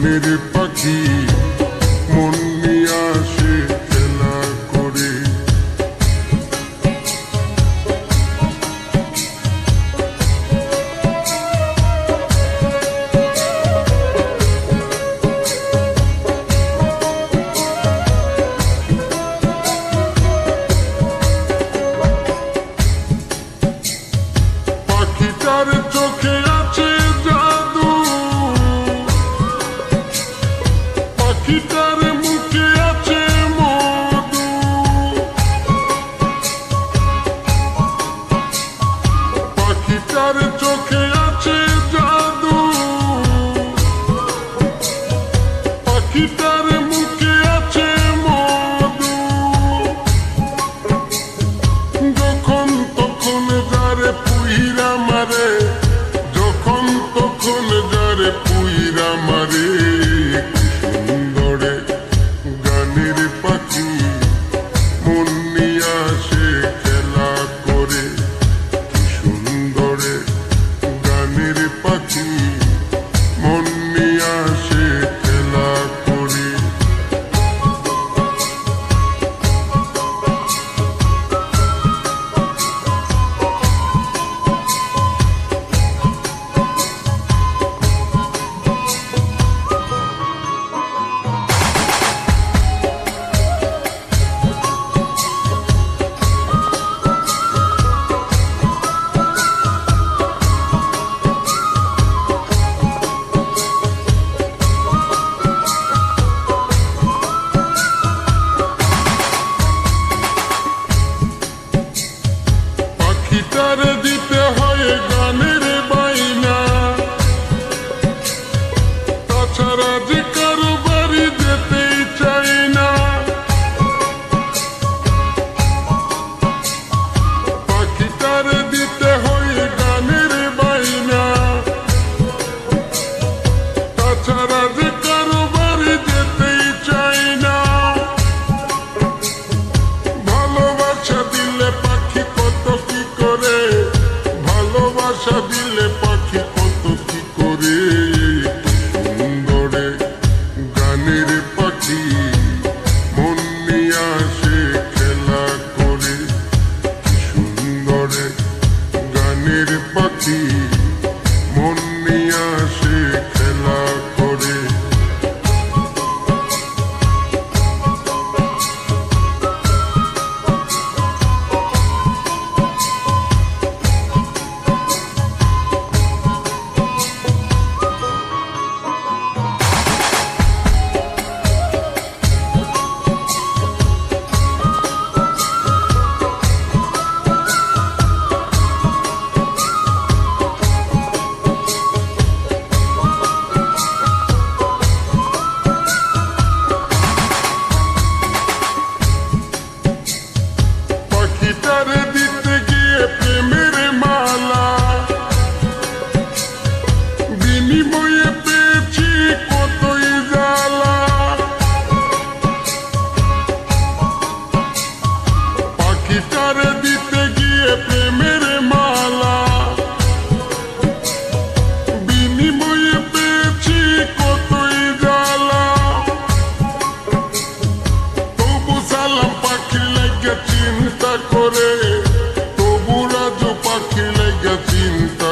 গানের পাখি মন নিয়ে আসে খেলা করে। পাখিটার চোখে আছে জাদু, পাখিটার মুখে আছে মধু, পাখিটার চোখে আছে জাদু, পাখিটার মুখে আছে মধু। যখন তখন যারে পুইরা মারে, যখন তখন যারে পুইরা মারে, সুন্দরে গানের পাখি মন নিয়ে আসে খেলা করে। সুন্দরে গানের পাখি মন নিয়ে আসে খেলা করে। পাখিটার দিতে হয় গানের বাইনা, তাছাড়া যে কারো বাড়ি যেতেই চাই না। পাখিটার দিতে হয় গানের বাইনা, তাছাড়া যে কারো বাড়ি যেতেই চাই না। ভালোবাসা দিলে পাখি কত কি করে, ভালোবাসা দিলে পাখি কত কি করে। সুন্দরে গানের পাখি মন নিয়ে আসে খেলা করে। সুন্দরে গানের পাখি মন নিয়ে আসে খেলা করে। পাখিটার দিতে গিয়ে প্রেমের মালা, বিনিময়ে পেয়েছি কতই জ্বালা। পাখিটার দিতে গিয়ে প্রেমের মালা, বিনিময়ে পেয়েছি কতই জ্বালা। তবু সালাম পাখি লাগে চিন্তা করে, তবু রাজু পাখি লাগে চিন্তা